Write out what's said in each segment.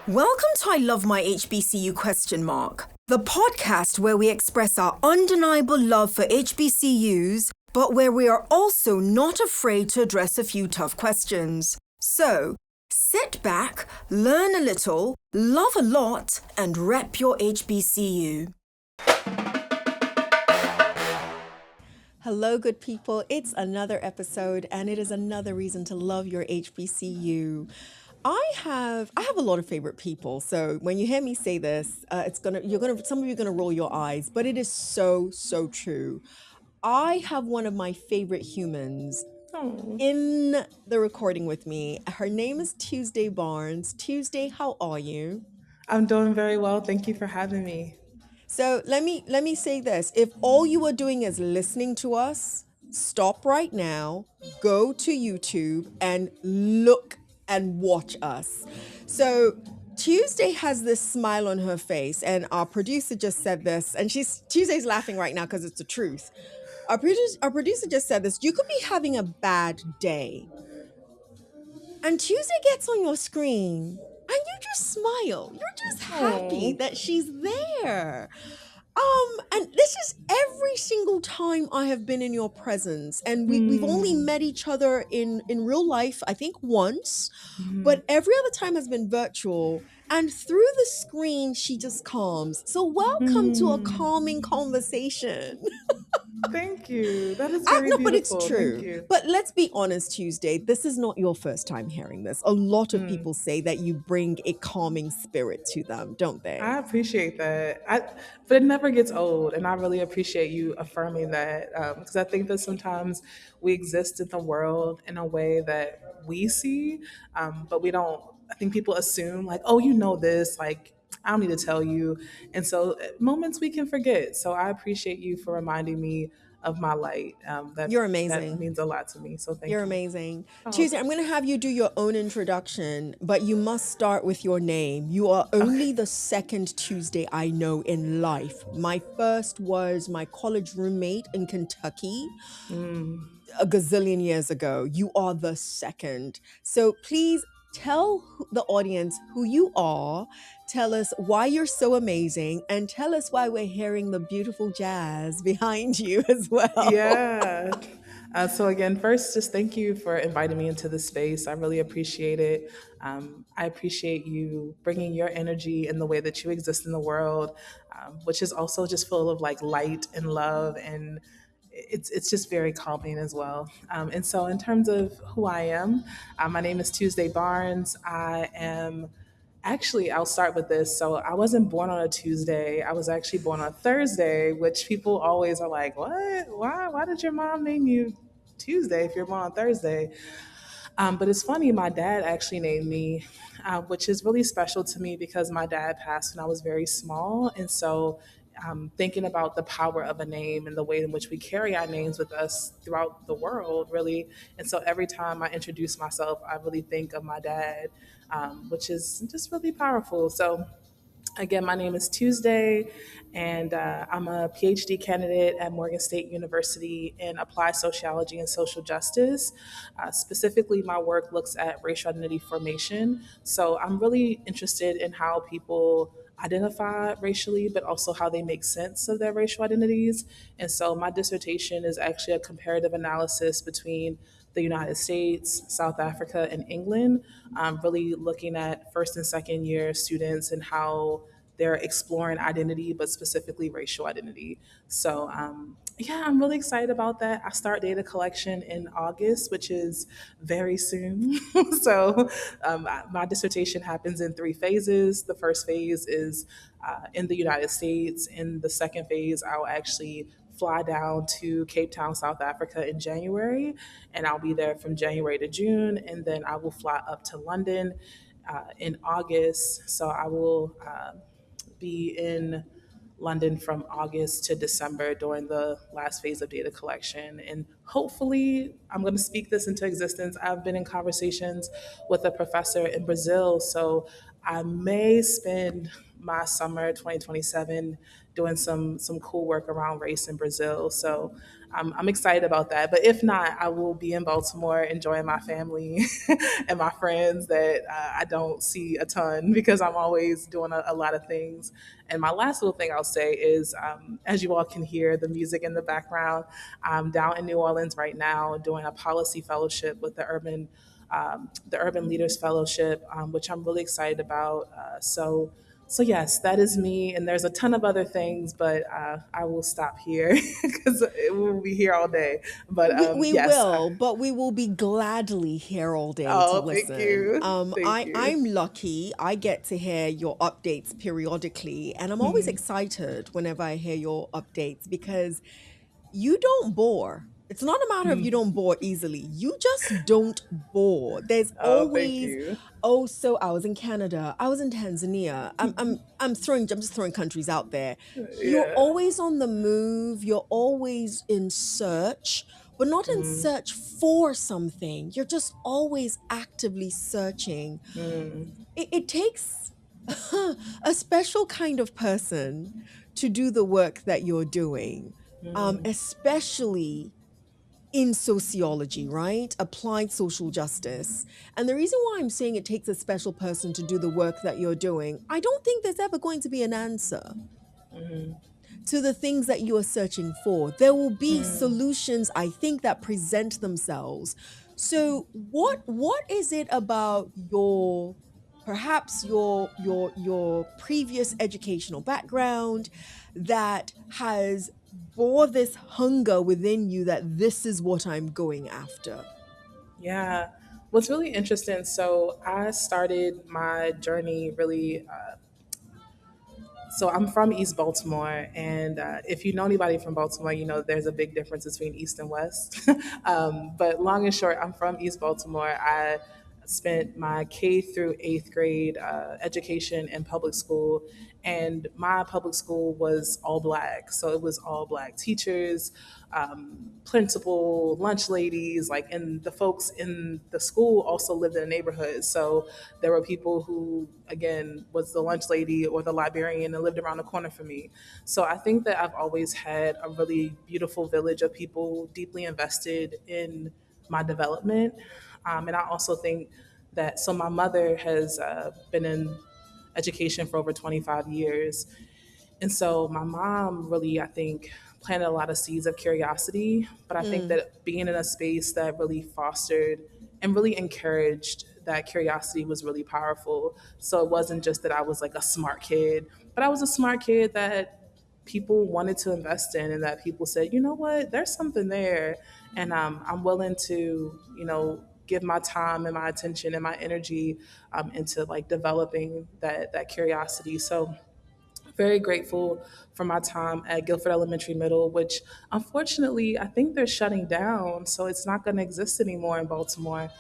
Welcome to I Love My HBCU ? The podcast where we express our undeniable love for HBCUs, but where we are also not afraid to address a few tough questions. So, sit back, learn a little, love a lot, and rep your HBCU. Hello, good people. It's another episode, and it is another reason to love your HBCU. I have a lot of favorite people. So when you hear me say this, some of you are gonna roll your eyes, but it is so true. I have one of my favorite humans Oh, in the recording with me. Her name is Tuesday Barnes. Tuesday, how are you? I'm doing very well. Thank you for having me. So let me say this. If all you are doing is listening to us, stop right now, go to YouTube and look and watch us. So Tuesday has this smile on her face, and our producer just said this, and Tuesday's laughing right now because it's the truth. Our producer just said this. You could be having a bad day, and Tuesday gets on your screen and you just smile. You're just happy Oh, that she's there. And this is every single time I have been in your presence, and we've only hmm. met each other in real life, I think once, Hmm. but every other time has been virtual. And through the screen, she just calms. So welcome to a Hmm. calming conversation. Thank you. That is very No, but it's beautiful. Thank true. you. But let's be honest, Tuesday, this is not your first time hearing this. A lot of Hmm. people say that you bring a calming spirit to them, don't they? I appreciate that. But it never gets old, and I really appreciate you affirming that because I think that sometimes we exist in the world in a way that we see, but we don't. I think people assume like, oh, you know this, like I don't need to tell you, and so moments we can forget. So I appreciate you for reminding me of my light. You're That amazing. means a lot to me. So You're thank you. amazing. Oh, Tuesday, I'm going to have you do your own introduction, but you must start with your name. You are okay. only the second Tuesday I know in life. My first was my college roommate in Kentucky a gazillion years ago. You are the second. So please tell the audience who you are, tell us why you're so amazing, and tell us why we're hearing the beautiful jazz behind you as well. Yeah. So again, first, just thank you for inviting me into this space. I really appreciate it. I appreciate you bringing your energy and the way that you exist in the world, which is also just full of like light and love, and it's just very calming as well. And so, in terms of who I am, my name is Tuesday Barnes. I am Actually, I'll start with this. So I wasn't born on a Tuesday. I was actually born on a Thursday, which people always are like, "What? Why? Why did your mom name you Tuesday if you're born on Thursday?" But it's funny. My dad actually named me, which is really special to me because my dad passed when I was very small, and so thinking about the power of a name and the way in which we carry our names with us throughout the world, really. And so every time I introduce myself, I really think of my dad, which is just really powerful. So, again, my name is Tuesday, and I'm a Ph.D. candidate at Morgan State University in applied sociology and social justice. Specifically, my work looks at racial identity formation. So I'm really interested in how people identify racially, but also how they make sense of their racial identities. And so my dissertation is actually a comparative analysis between the United States, South Africa, and England, really looking at first and second year students and how they're exploring identity, but specifically racial identity. So, yeah, I'm really excited about that. I start data collection in August, which is very soon. So, my dissertation happens in three phases. The first phase is in the United States. In the second phase, I'll actually fly down to Cape Town, South Africa in January, and I'll be there from January to June, and then I will fly up to London in August. So I will be in London from August to December during the last phase of data collection. And hopefully, I'm going to speak this into existence. I've been in conversations with a professor in Brazil, so I may spend my summer 2027 doing some cool work around race in Brazil. So I'm excited about that. But if not, I will be in Baltimore enjoying my family and my friends that I don't see a ton because I'm always doing a lot of things. And my last little thing I'll say is, as you all can hear the music in the background, I'm down in New Orleans right now doing a policy fellowship with the Urban Leaders Fellowship, which I'm really excited about. So yes, that is me, and there's a ton of other things, but I will stop here because we'll be here all day. But We yes, will, but we will be gladly here all day to oh, thank listen. you, thank you. I'm lucky. I get to hear your updates periodically, and I'm always excited whenever I hear your updates because you don't bore. It's not a matter of you don't bore easily. You just don't bore. There's Oh, thank always, you. oh, so I was in Canada. I was in Tanzania. I'm just throwing countries out there. You're Yeah. always on the move. You're always in search, but not in search for something. You're just always actively searching. It takes a special kind of person to do the work that you're doing, especially in sociology, right? Applied social justice. And the reason why I'm saying it takes a special person to do the work that you're doing, I don't think there's ever going to be an answer to the things that you are searching for. There will be solutions, I think, that present themselves. So what is it about your perhaps your previous educational background that has bore this hunger within you that this is what I'm going after? Yeah. What's really interesting, so I started my journey really so I'm from East Baltimore, and if you know anybody from Baltimore, you know there's a big difference between East and West. But long and short, I'm from East Baltimore. I spent my K through eighth grade education in public school, and my public school was all black. So it was all black teachers, principal, lunch ladies, like, and the folks in the school also lived in the neighborhood. So there were people who, again, was the lunch lady or the librarian and lived around the corner from me. So I think that I've always had a really beautiful village of people deeply invested in my development. And I also think that, so my mother has been in education for over 25 years. And so my mom really, I think, planted a lot of seeds of curiosity. But I think Mm, that being in a space that really fostered and really encouraged that curiosity was really powerful. So it wasn't just that I was like a smart kid, but I was a smart kid that people wanted to invest in, and that people said, you know what, there's something there. And I'm willing to, give my time and my attention and my energy into like developing that curiosity. So very grateful for my time at Guilford Elementary Middle, which unfortunately I think they're shutting down, so it's not going to exist anymore in Baltimore.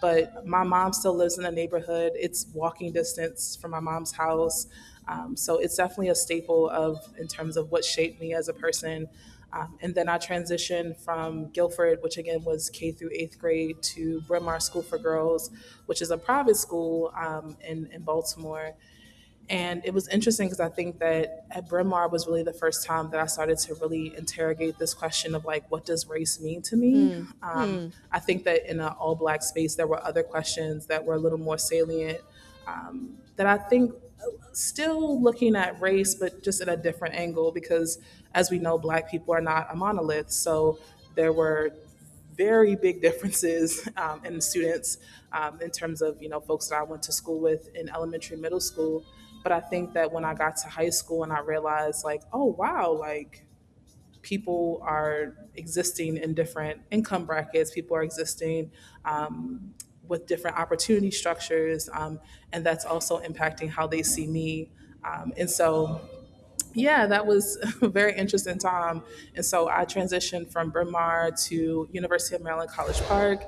But my mom still lives in the neighborhood. It's walking distance from my mom's house, so it's definitely a staple of in terms of what shaped me as a person. And then I transitioned from Guilford, which again was K through eighth grade, to Bryn Mawr School for Girls, which is a private school in Baltimore. And it was interesting because I think that at Bryn Mawr was really the first time that I started to really interrogate this question of like, what does race mean to me? mm, mm, I think that in an all black space, there were other questions that were a little more salient, that I think still looking at race, but just at a different angle, because as we know, black people are not a monolith. So there were very big differences in students in terms of folks that I went to school with in elementary, middle school. But I think that when I got to high school and I realized like, oh wow, like people are existing in different income brackets, people are existing with different opportunity structures, and that's also impacting how they see me. And so yeah, that was a very interesting time. And so I transitioned from Bryn Mawr to University of Maryland College Park.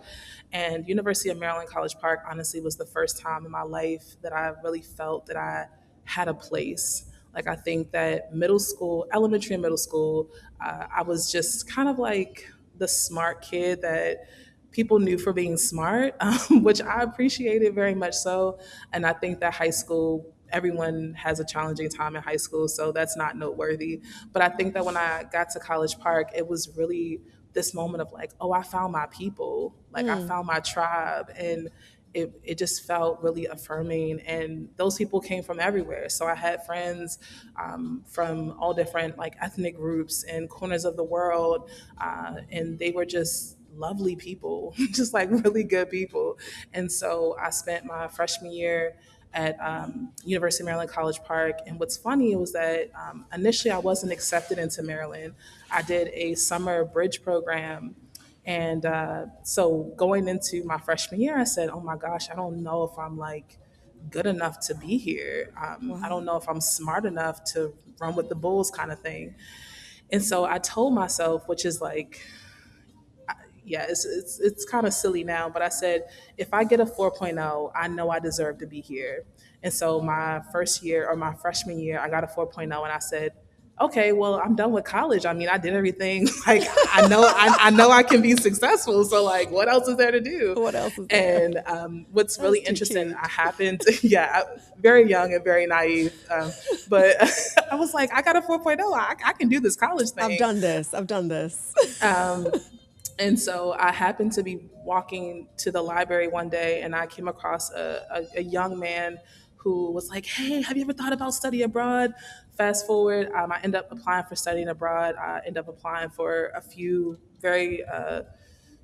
And University of Maryland College Park honestly was the first time in my life that I really felt that I had a place. Like I think that middle school, elementary and middle school, I was just kind of like the smart kid that people knew for being smart, which I appreciated very much so. And I think that high school everyone has a challenging time in high school, so that's not noteworthy. But I think that when I got to College Park, it was really this moment of like, oh, I found my people, like I found my tribe, and it just felt really affirming. And those people came from everywhere. So I had friends from all different like ethnic groups and corners of the world, and they were just lovely people, just like really good people. And so I spent my freshman year at University of Maryland College Park. And what's funny was that initially I wasn't accepted into Maryland. I did a summer bridge program. And so going into my freshman year, I said, oh my gosh, I don't know if I'm like good enough to be here. I don't Wow. know if I'm smart enough to run with the bulls kind of thing. And so I told myself, which is like, yeah, it's kind of silly now, but I said, if I get a 4.0, I know I deserve to be here. And so my first year or my freshman year, I got a 4.0, and I said, okay, well, I'm done with college. I mean, I did everything. Like, I know I can be successful. So, like, what else is there to do? What else is there? And what's really That's too interesting, I cute. happened to, yeah, very young and very naive. But I was like, I got a 4.0. I can do this college I've thing. done this. I've done this. And so I happened to be walking to the library one day, and I came across a young man who was like, hey, have you ever thought about study abroad? Fast forward, I ended up applying for studying abroad. I ended up applying for a few very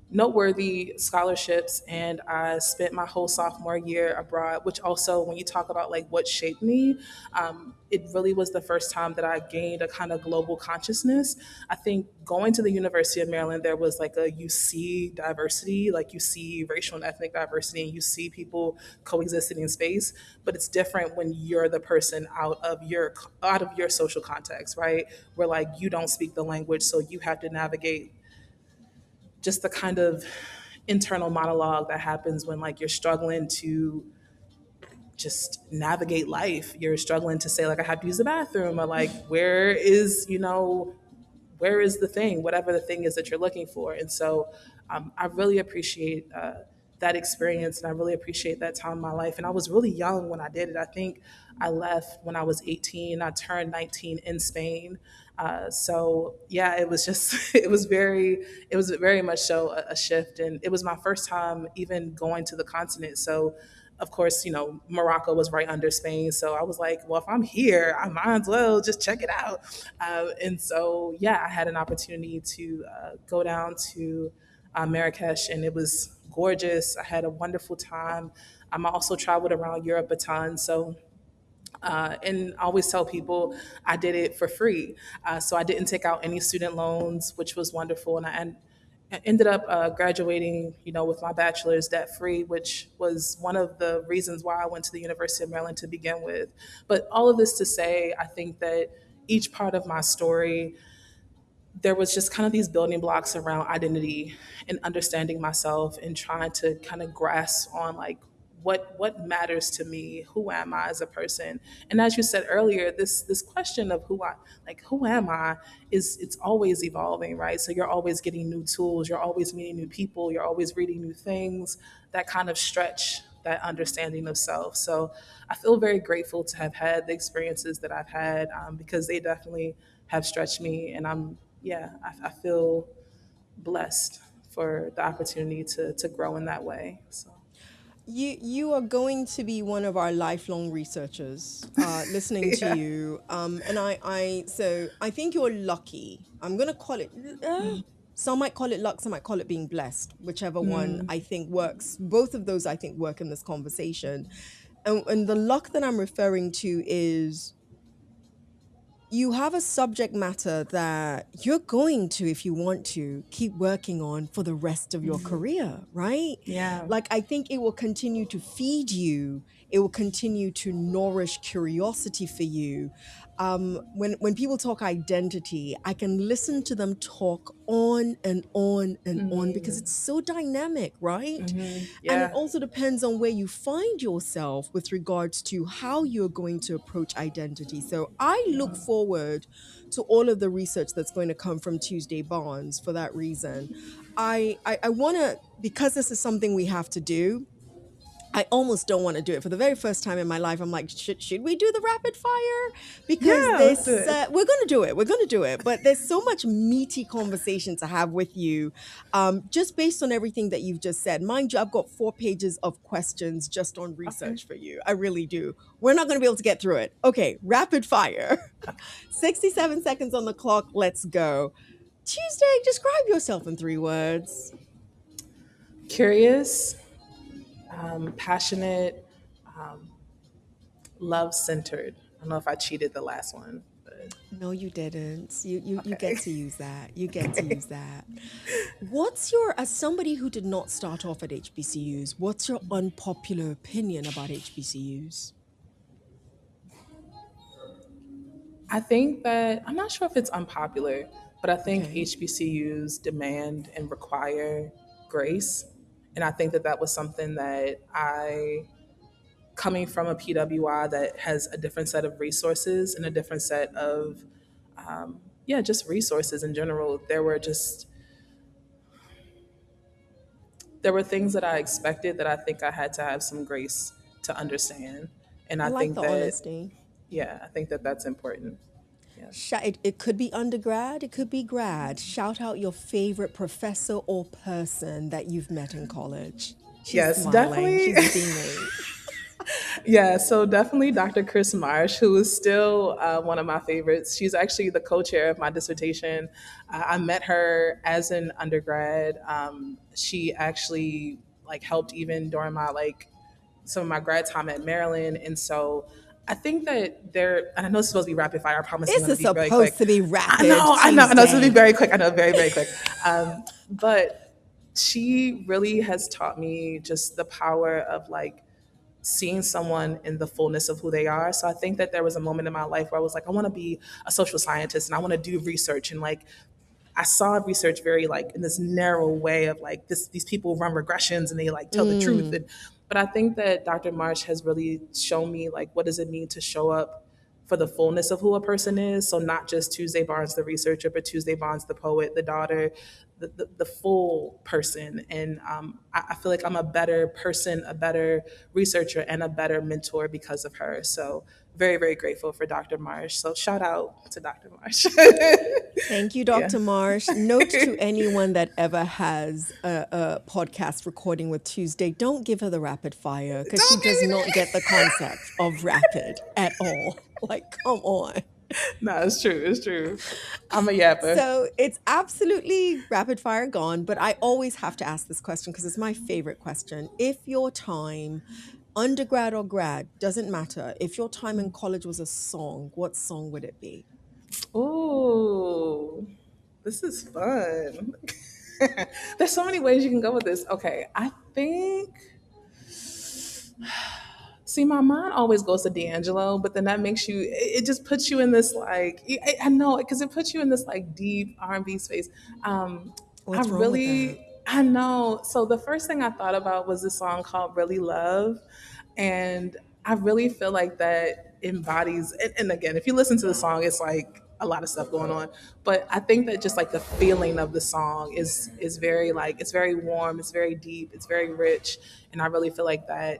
noteworthy scholarships, and I spent my whole sophomore year abroad, which also, when you talk about like what shaped me, it really was the first time that I gained a kind of global consciousness. I think going to the University of Maryland, there was like you see diversity, like you see racial and ethnic diversity, and you see people coexisting in space, but it's different when you're the person out of your social context, right? Where like you don't speak the language, so you have to navigate just the kind of internal monologue that happens when like you're struggling to just navigate life. You're struggling to say like I have to use the bathroom, or like where is the thing, whatever the thing is that you're looking for. And so I really appreciate that experience, and I really appreciate that time in my life. And I was really young when I did it. I think I left when I was 18. I turned 19 in Spain. So yeah, it was just it was very much so a shift, and it was my first time even going to the continent. So of course, Morocco was right under Spain. So I was like, well, if I'm here, I might as well just check it out. And so, yeah, I had an opportunity to go down to Marrakesh, and it was gorgeous. I had a wonderful time. I also traveled around Europe a ton. So, and I always tell people I did it for free. So I didn't take out any student loans, which was wonderful. And I ended up graduating, with my bachelor's debt free, which was one of the reasons why I went to the University of Maryland to begin with. But all of this to say, I think that each part of my story, there was just kind of these building blocks around identity and understanding myself and trying to kind of grasp on like what matters to me, who am I as a person. And as you said earlier, this question of who am I, is it's always evolving, right? So you're always getting new tools, you're always meeting new people, you're always reading new things that kind of stretch that understanding of self. So I feel very grateful to have had the experiences that I've had, because they definitely have stretched me. And I feel blessed for the opportunity to grow in that way. So You are going to be one of our lifelong researchers, listening to yeah. you. I think you're lucky. I'm gonna call it. Some might call it luck. Some might call it being blessed. Whichever one I think works. Both of those I think work in this conversation. And the luck that I'm referring to is you have a subject matter that you're going to, if you want to, keep working on for the rest of your career, right? Yeah. Like, I think it will continue to feed you, it will continue to nourish curiosity for you. When people talk identity, I can listen to them talk on and on and on because it's so dynamic, right? And it Yeah. also depends on where you find yourself with regards to how you're going to approach identity. So I look forward to all of the research that's going to come from Tuesday Barnes for that reason. I want to, because this is something we have to do, I almost don't want to do it. For the very first time in my life, I'm like, should we do the rapid fire? Because Yeah, let's do this, it. we're going to do it. We're going to do it. But there's so much meaty conversation to have with you, just based on everything that you've just said. Mind you, I've got 4 pages of questions just on Okay. research for you. I really do. We're not going to be able to get through it. Okay, rapid fire. 67 seconds on the clock. Let's go. Tuesday, describe yourself in 3 words. Curious, passionate, love centered. I don't know if I cheated the last one, but No, you didn't. You get okay. to use that. You get to use that. What's your, as somebody who did not start off at HBCUs, what's your unpopular opinion about HBCUs? I think that I'm not sure if it's unpopular, but I think Okay. HBCUs demand and require grace. And I think that that was something that coming from a PWI that has a different set of resources and a different set of, yeah, just resources in general, there were things that I expected that I think I had to have some grace to understand. And I I like think the that, honesty. yeah, I think that that's important. Yeah. It could be undergrad, it could be grad. Shout out your favorite professor or person that you've met in college. She's Yes, smiling. definitely. She's beaming. Yeah, so definitely Dr. Chris Marsh, who is still one of my favorites. She's actually the co-chair of my dissertation. I met her as an undergrad. She actually like helped even during my like some of my grad time at Maryland, and so I think that there. And I know it's supposed to be rapid fire. I promise I'm This going to is be very supposed quick. to be I rapid know, I know, I know. It's going to be Tuesday. very quick. I know, very, very quick. But she really has taught me just the power of like seeing someone in the fullness of who they are. So I think that there was a moment in my life where I was like, I want to be a social scientist and I want to do research and like I saw research very like in this narrow way of like these people run regressions and they like tell the truth. Mm, And but I think that Dr. Marsh has really shown me like what does it mean to show up for the fullness of who a person is. So not just Tuesday Barnes the researcher, but Tuesday Barnes the poet, the daughter, the full person. And I feel like I'm a better person, a better researcher, and a better mentor because of her. So very, very grateful for Dr. Marsh. So shout out to Dr. Marsh. Thank you, Yeah. Dr. Marsh. Note to anyone that ever has a podcast recording with Tuesday, don't give her the rapid fire because she Don't give does me not get the that. concept of rapid at all. Like, come on. No, it's true. It's true. I'm a yapper. So it's absolutely rapid fire gone, but I always have to ask this question because it's my favorite question. If your time, undergrad or grad, doesn't matter, if your time in college was a song, what song would it be? Ooh, this is fun. There's so many ways you can go with this. Okay, I think. See, my mind always goes to D'Angelo, but then that makes you. It just puts you in this like. I know because it puts you in this like deep R&B space. Um, I What's wrong with that? really. I know. So the first thing I thought about was this song called "Really Love," and I really feel like that embodies. And again, if you listen to the song, it's like a lot of stuff going on, but I think that just like the feeling of the song is very like it's very warm, it's very deep, it's very rich, and I really feel like that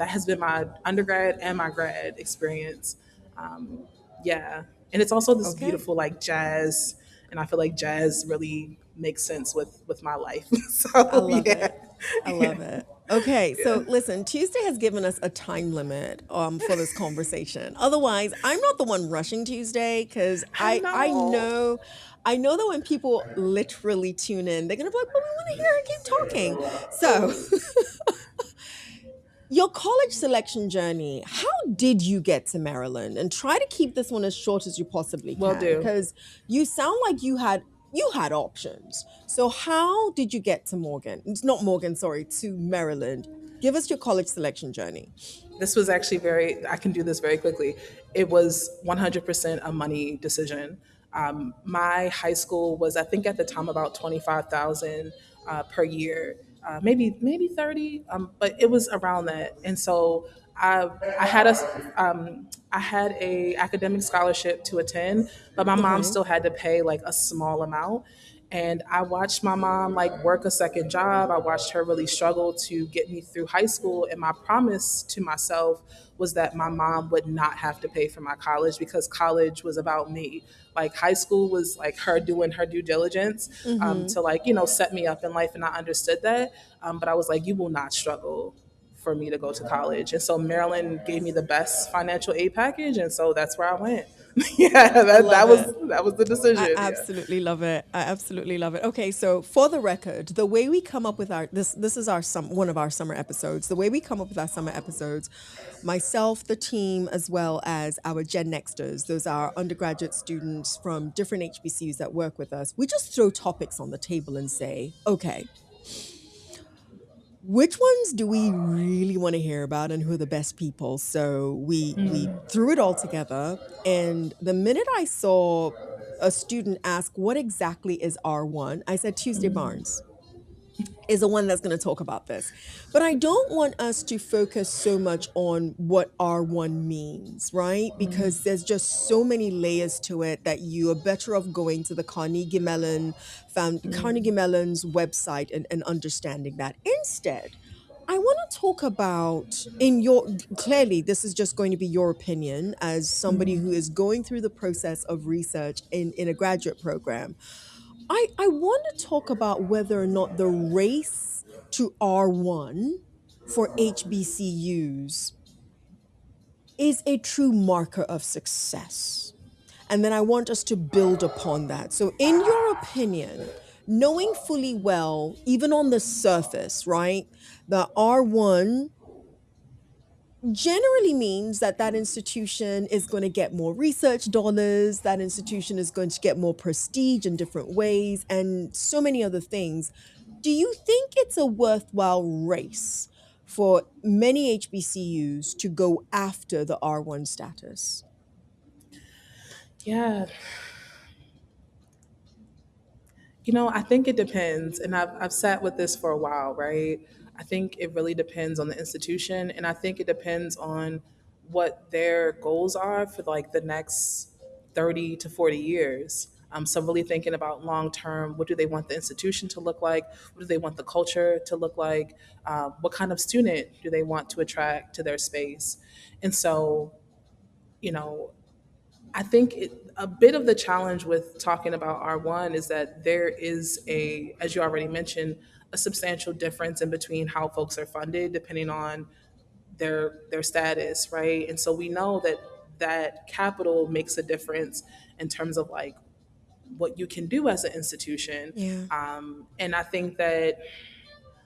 has been my undergrad and my grad experience. Um, yeah, and it's also this Okay. beautiful like jazz, and I feel like jazz really makes sense with my life. I So love yeah, it. I love yeah, it. Okay, yeah. so listen, Tuesday has given us a time limit for this conversation. Otherwise, I'm not the one rushing Tuesday because I I know. know that when people literally tune in, they're gonna be like, "But we want to hear her keep talking." So, your college selection journey, how did you get to Maryland? And try to keep this one as short as you possibly Will can do. because you sound like you had options. So how did you get to Morgan? It's not Morgan, sorry, to Maryland. Give us your college selection journey. This was actually very I can do this very quickly. It was 100% a money decision. My high school was I think at the time about 25,000 per year, maybe 30, but it was around that. And so I had I had a academic scholarship to attend, but my mom Okay. still had to pay like a small amount. And I watched my mom like work a second job. I watched her really struggle to get me through high school. And my promise to myself was that my mom would not have to pay for my college, because college was about me. Like high school was like her doing her due diligence, to like, set me up in life. And I understood that. But I was like, you will not struggle for me to go to college. And so Maryland gave me the best financial aid package. And so that's where I went. Yeah, I that love was it. that was the I decision. Yeah. absolutely love it. I absolutely love it. Okay, so for the record, the way we come up with our this is our one of our summer episodes. The way we come up with our summer episodes, myself, the team, as well as our Gen Nexters, those are undergraduate students from different HBCUs that work with us. We just throw topics on the table and say, okay, which ones do we really want to hear about and who are the best people? So we threw it all together, and the minute I saw a student ask what exactly is R1, I said Tuesday Barnes is the one that's going to talk about this. But I don't want us to focus so much on what R1 means, right? Because there's just so many layers to it that you are better off going to the Carnegie Mellon's website and understanding that. Instead, I want to talk about in your clearly this is just going to be your opinion as somebody who is going through the process of research in a graduate program. I want to talk about whether or not the race to R1 for HBCUs is a true marker of success. And then I want us to build upon that. So, in your opinion, knowing fully well, even on the surface, right, the R1 generally means that that institution is going to get more research dollars, that institution is going to get more prestige in different ways, and so many other things. Do you think it's a worthwhile race for many HBCUs to go after the R1 status? Yeah, I think it depends. And I've sat with this for a while, right? I think it really depends on the institution. And I think it depends on what their goals are for like the next 30 to 40 years. So, really thinking about long term, what do they want the institution to look like? What do they want the culture to look like? What kind of student do they want to attract to their space? And so, you know, I think a bit of the challenge with talking about R1 is that there is as you already mentioned, a substantial difference in between how folks are funded depending on their status, right? And so we know that that capital makes a difference in terms of like what you can do as an institution. Yeah. And I think that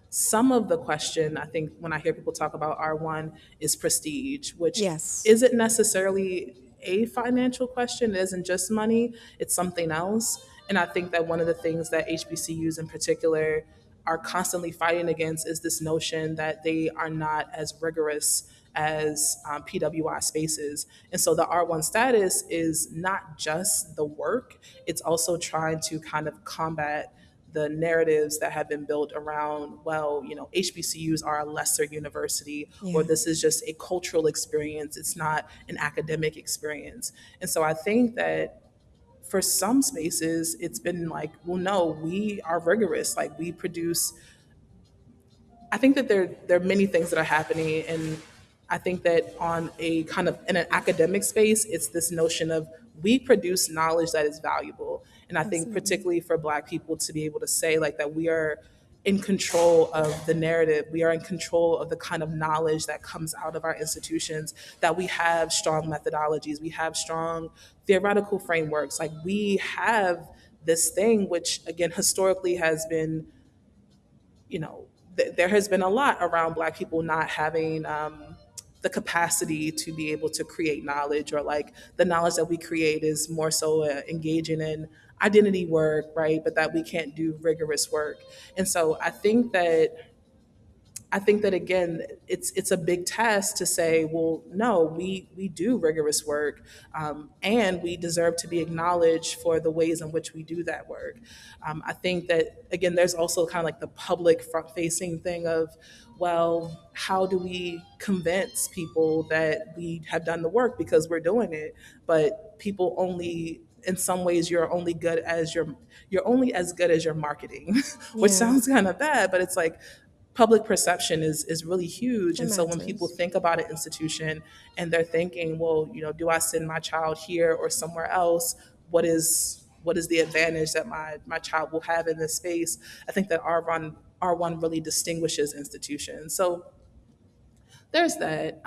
some of the question, I think, when I hear people talk about R1 is prestige, which Yes. isn't necessarily a financial question. It isn't just money, it's something else. And I think that one of the things that HBCUs in particular are constantly fighting against is this notion that they are not as rigorous as PWI spaces. And so the R1 status is not just the work, it's also trying to kind of combat the narratives that have been built around, well, HBCUs are a lesser university, or Yeah. this is just a cultural experience, it's not an academic experience. And so I think that for some spaces, it's been like, well, no, we are rigorous. Like we produce, I think that there are many things that are happening, and I think that on a kind of in an academic space, it's this notion of we produce knowledge that is valuable, and I think Absolutely. particularly for Black people to be able to say like that we are in control of the narrative, we are in control of the kind of knowledge that comes out of our institutions, that we have strong methodologies, we have strong theoretical frameworks, like we have this thing which again historically has been, there has been a lot around Black people not having the capacity to be able to create knowledge, or like the knowledge that we create is more so engaging in identity work, right? But that we can't do rigorous work. And so I think that again, it's a big task to say, well, no, we do rigorous work, and we deserve to be acknowledged for the ways in which we do that work. I think that again, there's also kind of like the public front facing thing of, well, how do we convince people that we have done the work because we're doing it, but people only in some ways you're only as good as your marketing, which Yeah, sounds kind of bad, but it's like public perception is really huge. it And so when people matters. think about an institution and they're thinking, well, do I send my child here or somewhere else? What is the advantage that my child will have in this space? I think that R1 really distinguishes institutions. So there's that.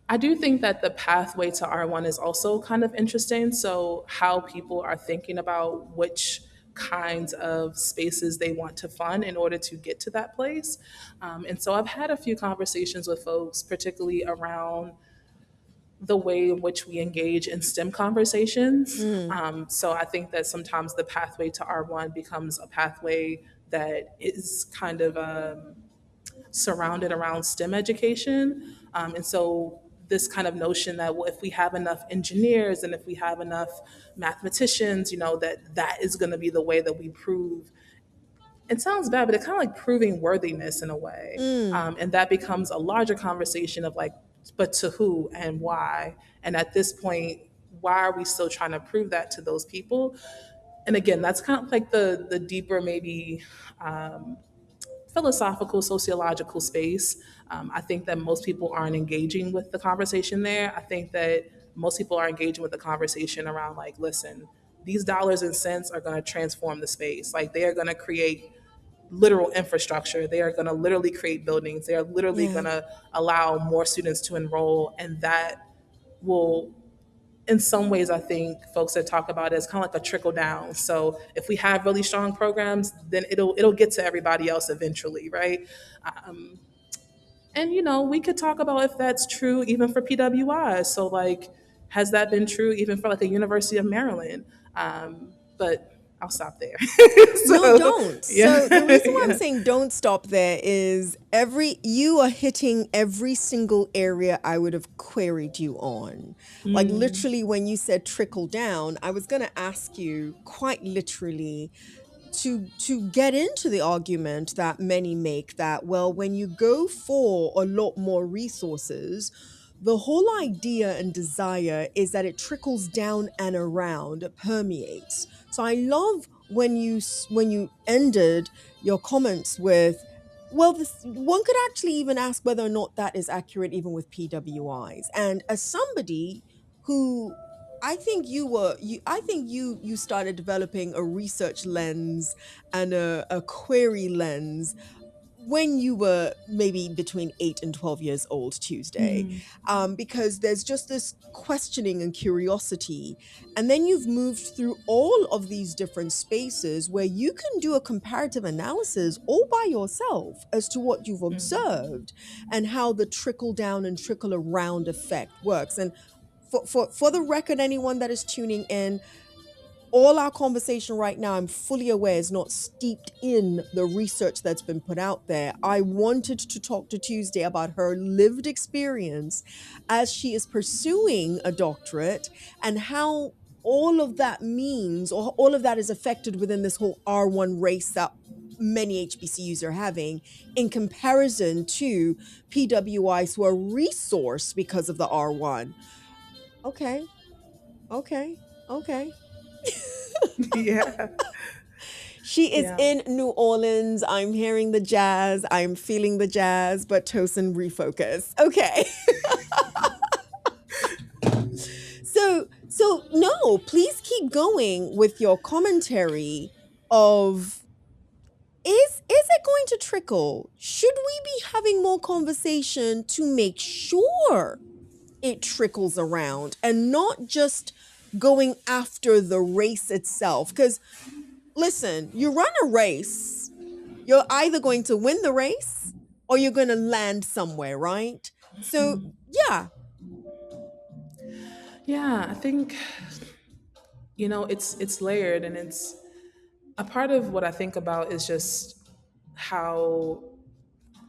I do think that the pathway to R1 is also kind of interesting. So, how people are thinking about which kinds of spaces they want to fund in order to get to that place. And so, I've had a few conversations with folks, particularly around the way in which we engage in STEM conversations. Mm, So, I think that sometimes the pathway to R1 becomes a pathway that is kind of surrounded around STEM education. And so this kind of notion that, well, if we have enough engineers and if we have enough mathematicians, that is going to be the way that we prove. It sounds bad, but it's kind of like proving worthiness in a way. mm. And that becomes a larger conversation of like, but to who and why? And at this point, why are we still trying to prove that to those people? And again, that's kind of like the deeper maybe philosophical, sociological space. I think that most people aren't engaging with the conversation there. I think that most people are engaging with the conversation around like, listen, these dollars and cents are going to transform the space. Like they are going to create literal infrastructure. They are going to literally create buildings. They are literally Yeah. going to allow more students to enroll, and that will in some ways, I think folks that talk about it as kind of like a trickle down. So if we have really strong programs, then it'll get to everybody else eventually, right? Um, and we could talk about if that's true even for PWI. So like, has that been true even for like a University of Maryland? But I'll stop there. No, So don't. yeah, So the reason why I'm yeah. saying don't stop there is you are hitting every single area I would have queried you on. Like literally when you said trickle down, I was going to ask you quite literally to get into the argument that many make that, well, when you go for a lot more resources, the whole idea and desire is that it trickles down and around, it permeates. So I love when when you ended your comments with, well, one could actually even ask whether or not that is accurate even with PWIs. And as somebody who, I think you started developing a research lens and a query lens when you were maybe between 8 and 12 years old, Tuesday, because there's just this questioning and curiosity. And then you've moved through all of these different spaces where you can do a comparative analysis all by yourself as to what you've observed and how the trickle down and trickle around effect works. And for the record, anyone that is tuning in, all our conversation right now, I'm fully aware, is not steeped in the research that's been put out there. I wanted to talk to Tuesday about her lived experience as she is pursuing a doctorate and how all of that means, or all of that is affected within this whole R1 race that many HBCUs are having in comparison to PWIs who are resourced because of the R1. Okay, okay, okay. Yeah, She is yeah. in New Orleans. I'm hearing the jazz. I'm feeling the jazz, but Tosin, refocus. Okay. So no, please keep going with your commentary of, is it going to trickle? Should we be having more conversation to make sure it trickles around and not just going after the race itself? Because listen, you run a race, you're either going to win the race or you're going to land somewhere, right? So, yeah. Yeah, I think it's layered, and it's a part of what I think about is just how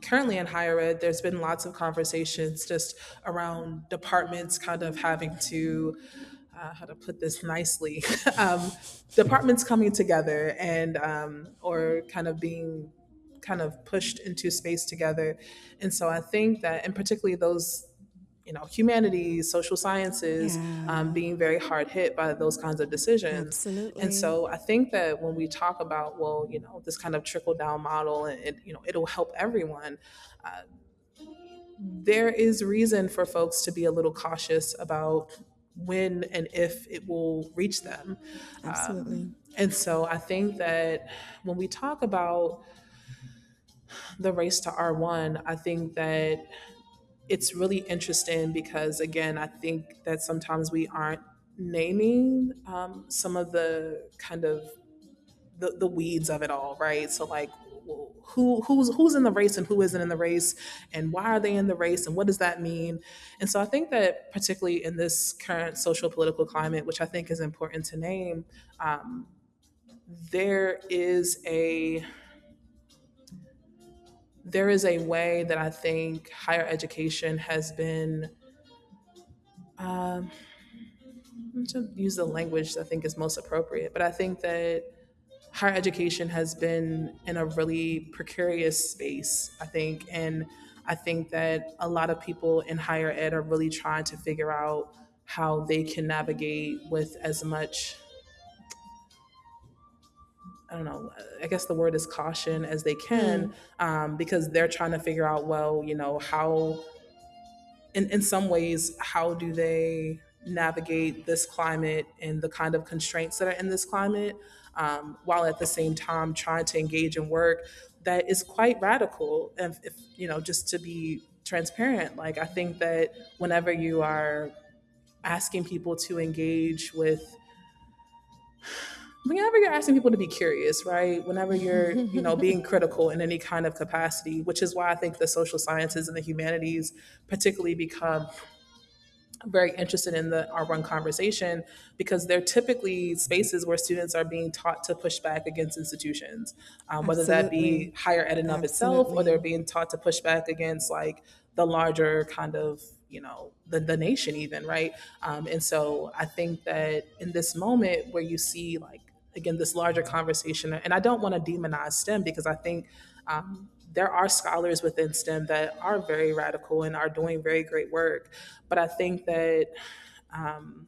currently in higher ed there's been lots of conversations just around departments kind of having to how to put this nicely um, departments coming together and or kind of being kind of pushed into space together. And so I think that, and particularly those humanities, social sciences, Yeah, being very hard hit by those kinds of decisions. And absolutely. so I think that when we talk about, well, this kind of trickle down model, and it'll help everyone, uh, there is reason for folks to be a little cautious about when and if it will reach them. Absolutely. And so I think that when we talk about the race to R1, I think that it's really interesting because, again, I think that sometimes we aren't naming some of the kind of the weeds of it all, right? So like, well, who's in the race and who isn't in the race, and why are they in the race, and what does that mean? And so I think that particularly in this current social political climate, which I think is important to name, um, there is a there is a way that I think higher education has been, to use the language that I think is most appropriate, but I think that higher education has been in a really precarious space, I think. And I think that a lot of people in higher ed are really trying to figure out how they can navigate with as much, I don't know, I guess the word is caution, as they can, Hmm. because they're trying to figure out, well, how in some ways, how do they navigate this climate and the kind of constraints that are in this climate, while at the same time trying to engage in work that is quite radical. And if just to be transparent, like, I think that whenever you are asking people to engage with, whenever you're asking people to be curious, right? Whenever you're, being critical in any kind of capacity, which is why I think the social sciences and the humanities particularly become very interested in the R1 conversation, because they're typically spaces where students are being taught to push back against institutions, whether that be Absolutely. higher ed in of itself, or they're Absolutely. being taught to push back against like the larger kind of, the nation even, right? And so I think that in this moment where you see, like, again, this larger conversation, and I don't want to demonize STEM, because I think there are scholars within STEM that are very radical and are doing very great work. But I think that um,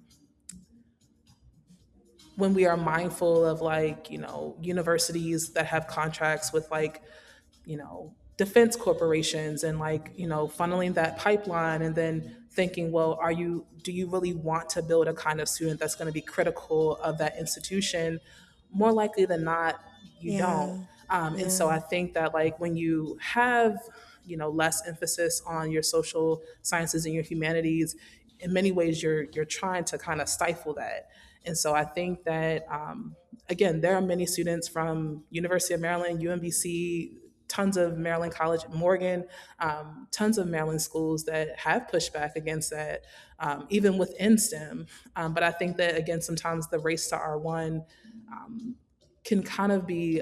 when we are mindful of, like, universities that have contracts with, like, defense corporations, and, like, funneling that pipeline, and then thinking, well, do you really want to build a kind of student that's going to be critical of that institution? More likely than not, you don't. Yeah. And so I Yeah. think that, like, when you have less emphasis on your social sciences and your humanities, in many ways you're trying to kind of stifle that. And so I think that, again, there are many students from University of Maryland, UMBC, tons of Maryland College, Morgan, tons of Maryland schools that have pushed back against that, even within STEM. But I think that, again, sometimes the race to R1 can kind of be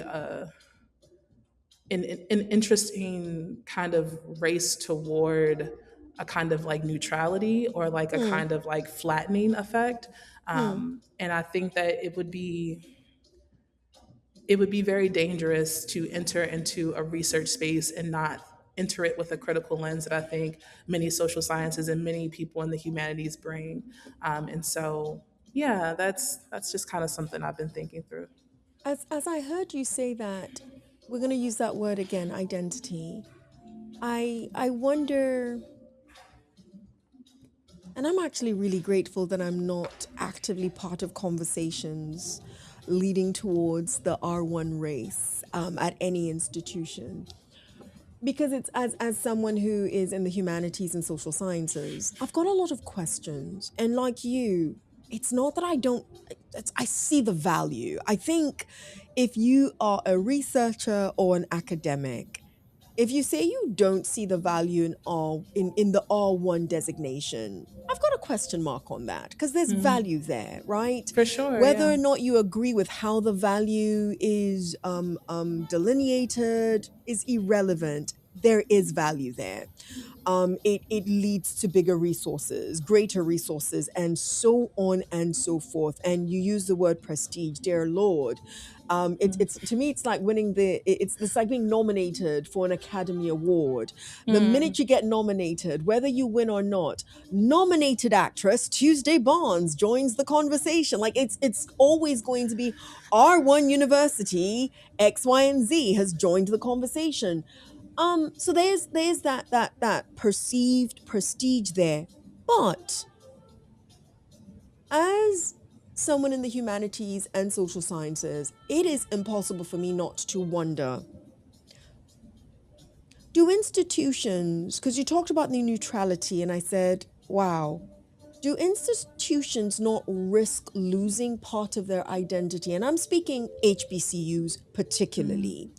an interesting kind of race toward a kind of like neutrality, or like a Hmm. kind of like flattening effect. Hmm. And I think that it would be very dangerous to enter into a research space and not enter it with a critical lens that I think many social sciences and many people in the humanities bring. And so, yeah, that's just kind of something I've been thinking through. As I heard you say that, we're going to use that word again, identity. I wonder, and I'm actually really grateful that I'm not actively part of conversations leading towards the R1 race at any institution. Because it's as someone who is in the humanities and social sciences, I've got a lot of questions. And like you, it's not that I don't, I see the value. I think if you are a researcher or an academic, if you say you don't see the value in in the R1 designation, I've got a question mark on that because there's value there, right? For sure, Whether yeah. or not you agree with how the value is delineated is irrelevant. there is value there. It leads to bigger resources, greater resources, and so on and so forth. And you use the word prestige, dear Lord. It's to me, it's like winning it's like being nominated for an Academy Award. The minute you get nominated, whether you win or not, nominated actress Tuesday Barnes joins the conversation. Like it's always going to be R1 University X, Y, and Z has joined the conversation. So there's that perceived prestige there. But as someone in the humanities and social sciences, it is impossible for me not to wonder, do institutions, because you talked about the neutrality, and I said, wow, do institutions not risk losing part of their identity? And I'm speaking HBCUs particularly.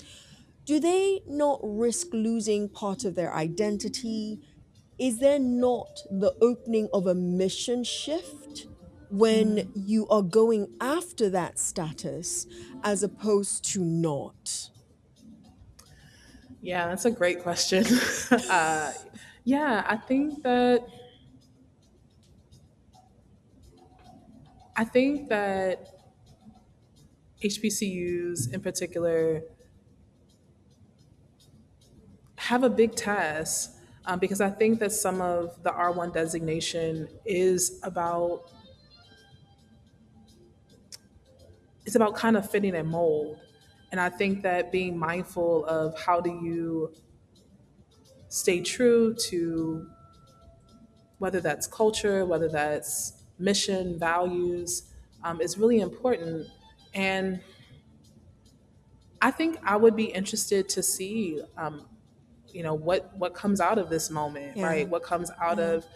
Do they not risk losing part of their identity? Is there not the opening of a mission shift when you are going after that status as opposed to not? Yeah, that's a great question. uh, yeah, I think that HBCUs in particular have a big task, because I think that some of the R1 designation is about it's about kind of fitting a mold. And I think that being mindful of how do you stay true to whether that's culture, whether that's mission, values, is really important. And I think I would be interested to see, what comes out of this moment, Yeah, right? What comes out yeah. of,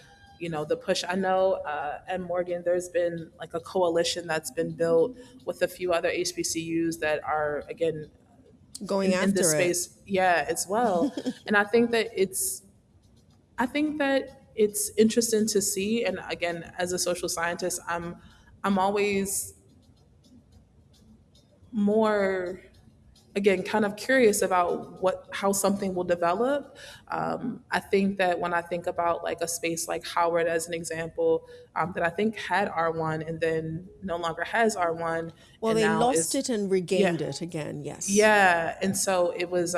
the push. I know at Morgan, there's been like a coalition that's been built with a few other HBCUs that are again Going in this after it. space, yeah, as well. And I think that it's interesting to see. And again, as a social scientist, I'm always more, again, kind of curious about what how something will develop. I think that when I think about like a space like Howard as an example, that I think had R1 and then no longer has R1, Well, and they now lost is, it and yeah, regained it again. Yes. yeah. And so it was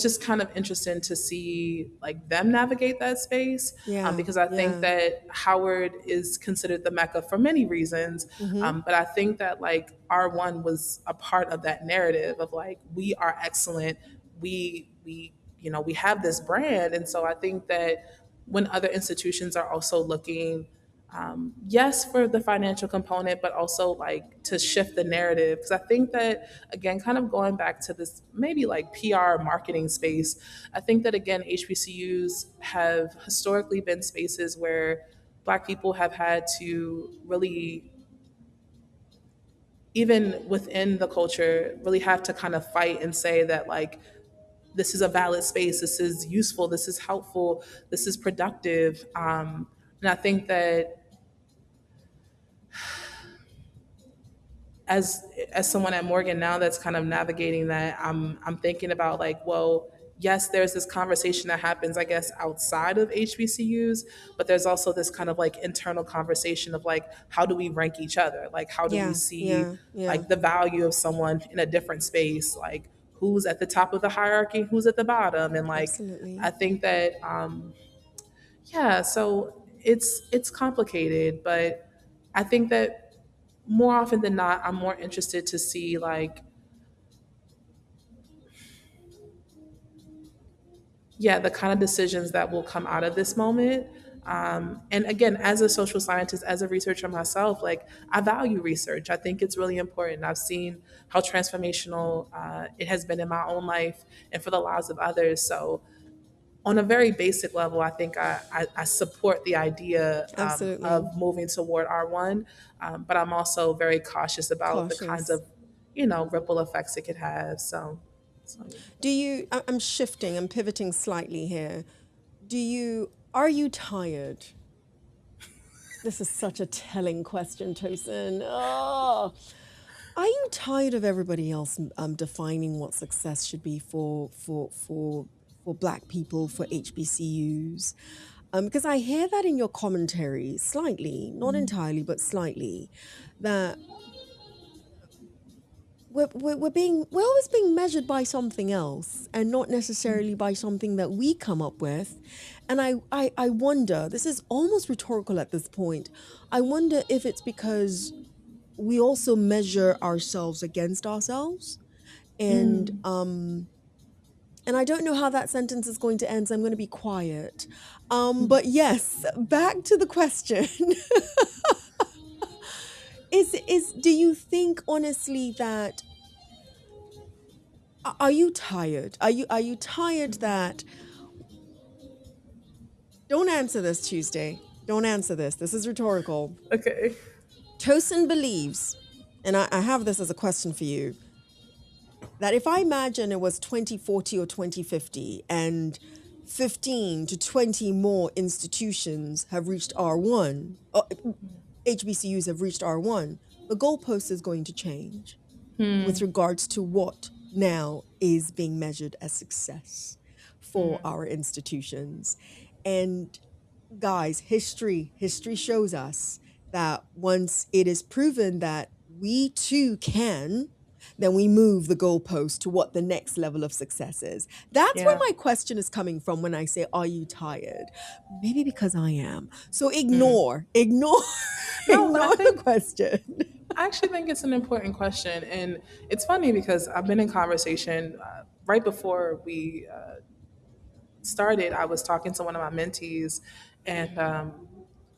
just kind of interesting to see like them navigate that space, Yeah, because I think yeah. that Howard is considered the mecca for many reasons, Mm-hmm. but I think that like R1 was a part of that narrative of like we are excellent, we have this brand. And so I think that when other institutions are also looking, yes, for the financial component, but also like to shift the narrative. Because I think that, again, kind of going back to this maybe like PR marketing space, I think that, again, HBCUs have historically been spaces where Black people have had to really, even within the culture, really have to kind of fight and say that, like, this is a valid space, this is useful, this is helpful, this is productive. And I think that as someone at Morgan now that's kind of navigating that, I'm thinking about like, well, yes, there's this conversation that happens, I guess, outside of HBCUs, but there's also this kind of like internal conversation of like, how do we rank each other? Like, how do we Yeah, see yeah, yeah. like the value of someone in a different space? Like, who's at the top of the hierarchy, who's at the bottom, and like, I Absolutely. think that, yeah, so it's complicated, but I think that more often than not, I'm more interested to see like, yeah, the kind of decisions that will come out of this moment. And again, as a social scientist, as a researcher myself, like I value research. I think it's really important. I've seen how transformational it has been in my own life and for the lives of others. So on a very basic level, I think I support the idea Absolutely. of moving toward R1, but I'm also very cautious about the kinds Cautious. of, ripple effects it could have. So yeah. Do you, I'm shifting, I'm pivoting slightly here. Are you tired? This is such a telling question, Tosin. Oh, are you tired of everybody else defining what success should be for for Black people, for HBCUs? Because I hear that in your commentary slightly, not entirely, but slightly, that we're always being measured by something else and not necessarily by something that we come up with. And I wonder, this is almost rhetorical at this point. I wonder if it's because we also measure ourselves against ourselves. And and I don't know how that sentence is going to end, so I'm going to be quiet. But yes, back to the question. Is do you think honestly that are you tired? Are you tired that don't answer this Tuesday. Don't answer this. This is rhetorical. Okay. Tosin believes, and I have this as a question for you, that if I imagine it was 2040 or 2050 and 15 to 20 more institutions have reached R1, or HBCUs have reached R1, the goalpost is going to change with regards to what now is being measured as success for our institutions. And guys, history shows us that once it is proven that we too can, then we move the goalpost to what the next level of success is. That's where Yeah. my question is coming from when I say, are you tired? Maybe because I am. So ignore, No, but I ignore the think question. I actually think it's an important question, and it's funny because I've been in conversation right before we started. I was talking to one of my mentees, and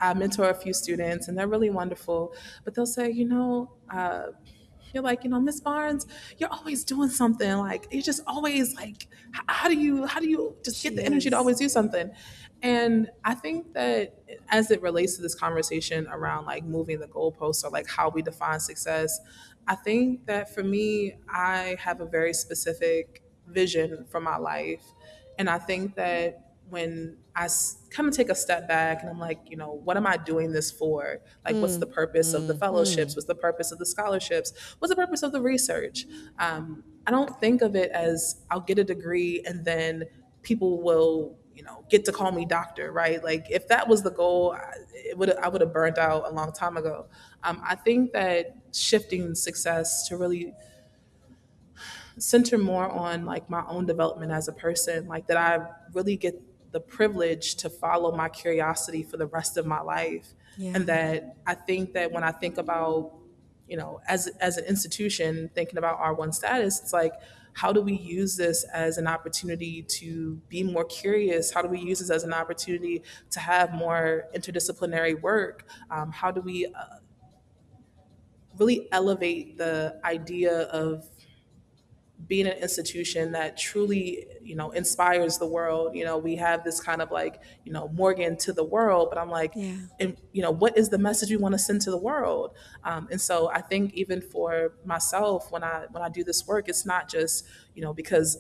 I mentor a few students, and they're really wonderful. But they'll say, you're like, Miss Barnes, you're always doing something. Like you're just always like, how do you just get She the energy to is. always do something? And I think that as it relates to this conversation around like moving the goalposts or like how we define success, I think that for me, I have a very specific vision for my life. And I think that when I kind of take a step back and I'm like, what am I doing this for? Like, what's the Mm, purpose of the mm, fellowships? mm. What's the purpose of the scholarships? What's the purpose of the research? I don't think of it as I'll get a degree and then people will, get to call me doctor, right? Like, if that was the goal, I would have burnt out a long time ago. I think that shifting success to really center more on like my own development as a person, like that I really get the privilege to follow my curiosity for the rest of my life. And Yeah, that I think that when I think about, as an institution thinking about R1 status, it's like, how do we use this as an opportunity to be more curious? How do we use this as an opportunity to have more interdisciplinary work? How do we really elevate the idea of being an institution that truly, inspires the world? We have this kind of like, Morgan to the world, but I'm like, yeah, and what is the message we want to send to the world? And so I think even for myself, when I do this work, it's not just, because,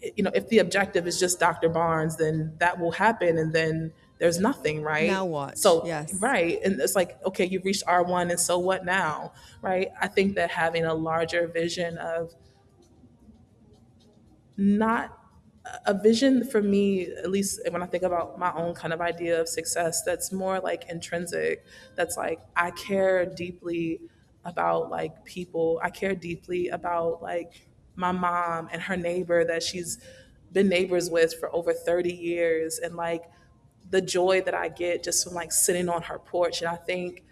if the objective is just Dr. Barnes, then that will happen, and then there's nothing, now right? what? So, Yes. right. And it's like, okay, you've reached R1, and so what now? Right. I think that having a larger vision of not a vision for me, at least when I think about my own kind of idea of success, that's more like intrinsic. That's like, I care deeply about like people. I care deeply about like my mom and her neighbor that she's been neighbors with for over 30 years. And like the joy that I get just from like sitting on her porch. And I think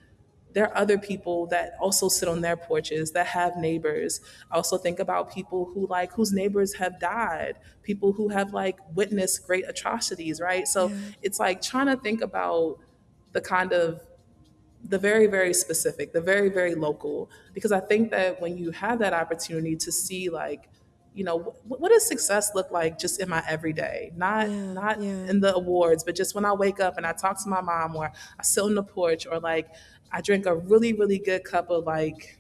there are other people that also sit on their porches that have neighbors. I also think about people who like whose neighbors have died, people who have like witnessed great atrocities, right? So Yeah, it's like trying to think about the kind of the very, very specific, the very, very local, because I think that when you have that opportunity to see like, what does success look like just in my everyday, yeah, not yeah, in the awards, but just when I wake up and I talk to my mom, or I sit on the porch, or like I drink a really, really good cup of like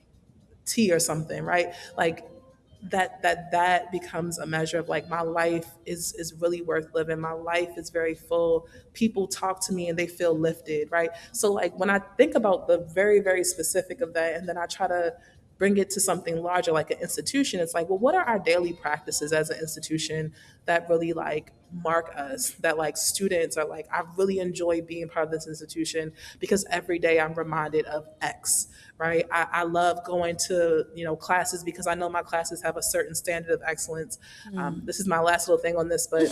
tea or something, right? Like that becomes a measure of like my life is really worth living. My life is very full. People talk to me and they feel lifted, right? So like when I think about the very, very specific of that, and then I try to bring it to something larger like an institution, it's like, well, what are our daily practices as an institution that really like mark us, that like students are like, I really enjoy being part of this institution because every day I'm reminded of X, right? I love going to, classes because I know my classes have a certain standard of excellence. This is my last little thing on this, but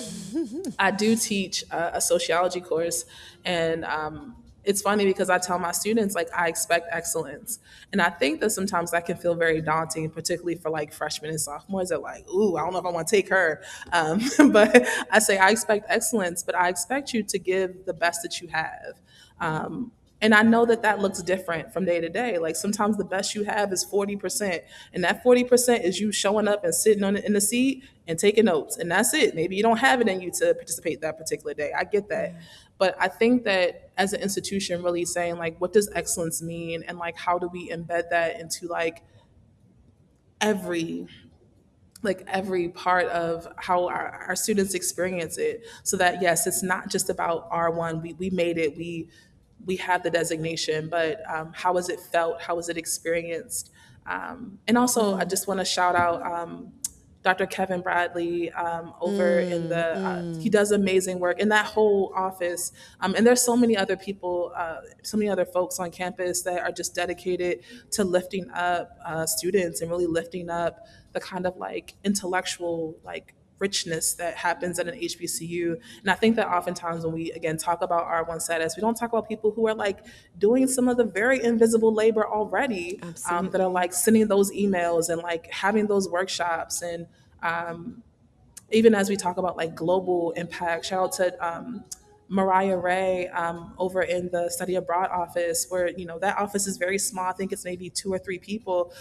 I do teach a sociology course, and it's funny because I tell my students like I expect excellence, and I think that sometimes that can feel very daunting, particularly for like freshmen and sophomores. They're like, "Ooh, I don't know if I want to take her," but I say I expect excellence, but I expect you to give the best that you have. And I know that that looks different from day to day. Like sometimes the best you have is 40%. And that 40% is you showing up and sitting in the seat and taking notes. And that's it. Maybe you don't have it in you to participate that particular day. I get that. Yeah. But I think that as an institution, really saying like, what does excellence mean? And like, how do we embed that into every every part of how our students experience it, so that yes, it's not just about R1, we made it, we have the designation, but how is it felt, how is it experienced? And also I just want to shout out Dr. Kevin Bradley over in Mm, the he mm. does amazing work in that whole office, and there's so many other people, so many other folks on campus that are just dedicated to lifting up students and really lifting up the kind of like intellectual like richness that happens at an HBCU. And I think that oftentimes when we again talk about R1 status, we don't talk about people who are like doing some of the very invisible labor already, that are Absolutely. like sending those emails and like having those workshops. And even as we talk about like global impact, shout out to Mariah Ray over in the study abroad office, where that office is very small. I think it's maybe two or three people,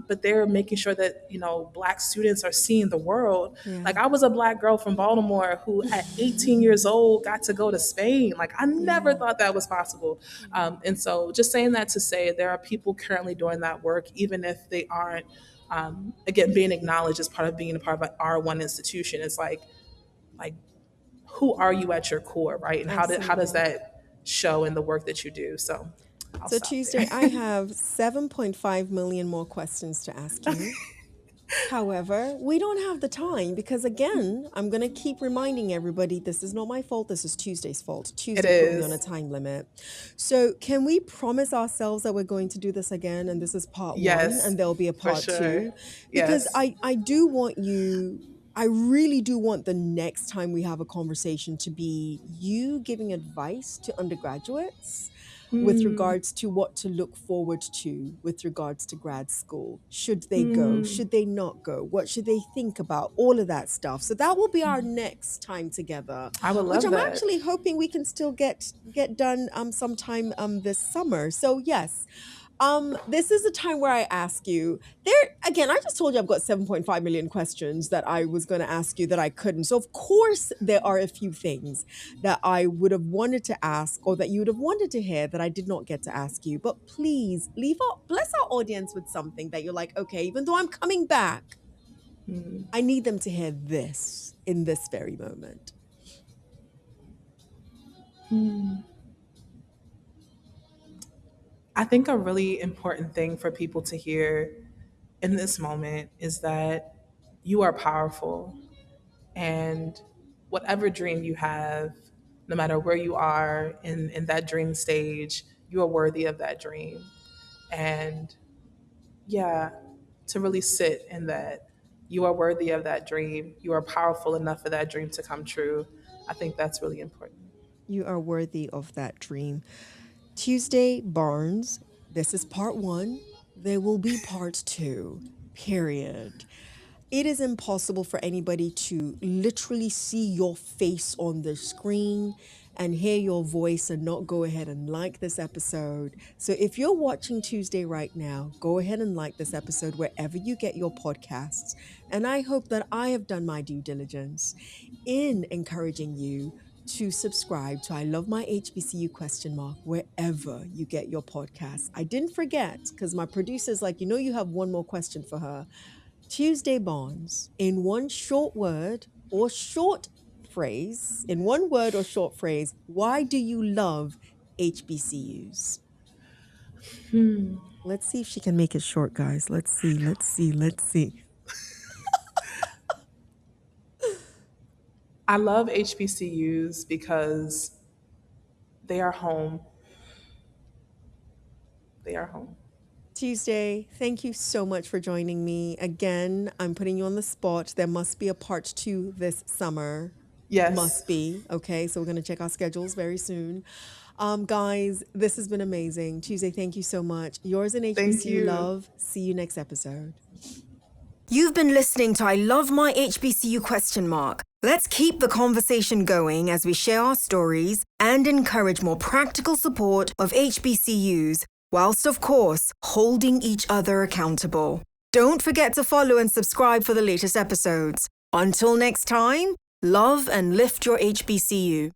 but they're making sure that Black students are seeing the world. Yeah. Like I was a Black girl from Baltimore who, at 18 years old, got to go to Spain. Like I never Yeah. thought that was possible, and so just saying that to say there are people currently doing that work, even if they aren't again being acknowledged as part of being a part of an R1 institution. It's like who are you at your core, right? And how does Absolutely. that show in the work that you do? So I'll So, stop there. Tuesday, I have 7.5 million more questions to ask you. However, we don't have the time because, again, I'm going to keep reminding everybody this is not my fault. This is Tuesday's fault. It Tuesday put me on a is. time limit. So, can we promise ourselves that we're going to do this again? And this is part one, Yes, and there'll be a for part sure. two? Because Yes. I do want you. I really do want the next time we have a conversation to be you giving advice to undergraduates with regards to what to look forward to with regards to grad school. Should they go? Should they not go? What should they think about? All of that stuff. So that will be our next time together, I would which love I'm that. actually hoping we can still get done sometime this summer. So yes, this is the time where I ask you. There again, I just told you I've got 7.5 million questions that I was going to ask you that I couldn't. So of course there are a few things that I would have wanted to ask or that you would have wanted to hear that I did not get to ask you. But please bless our audience with something that you're like, okay, even though I'm coming back, I need them to hear this in this very moment. I think a really important thing for people to hear in this moment is that you are powerful, and whatever dream you have, no matter where you are in that dream stage, you are worthy of that dream. And yeah, to really sit in that you are worthy of that dream, you are powerful enough for that dream to come true. I think that's really important. You are worthy of that dream. Tuesday Barnes, this is part one. There will be part two, period. It is impossible for anybody to literally see your face on the screen and hear your voice and not go ahead and like this episode. So if you're watching Tuesday right now, go ahead and like this episode wherever you get your podcasts. And I hope that I have done my due diligence in encouraging you to subscribe to I Love My HBCU question mark wherever you get your podcasts. I didn't forget because my producer's like, you have one more question for her. Tuesday Bonds, in one short word or short phrase, in one word or short phrase, why do you love HBCUs? Let's see if she can make it short, guys. Let's see. I love HBCUs because they are home. They are home. Tuesday, thank you so much for joining me. Again, I'm putting you on the spot. There must be a part 2 this summer. Yes. Must be. Okay, so we're going to check our schedules very soon. Guys, this has been amazing. Tuesday, thank you so much. Yours in Thank HBCU you. love. See you next episode. You've been listening to I Love My HBCU ? Let's keep the conversation going as we share our stories and encourage more practical support of HBCUs, whilst of course holding each other accountable. Don't forget to follow and subscribe for the latest episodes. Until next time, love and lift your HBCU.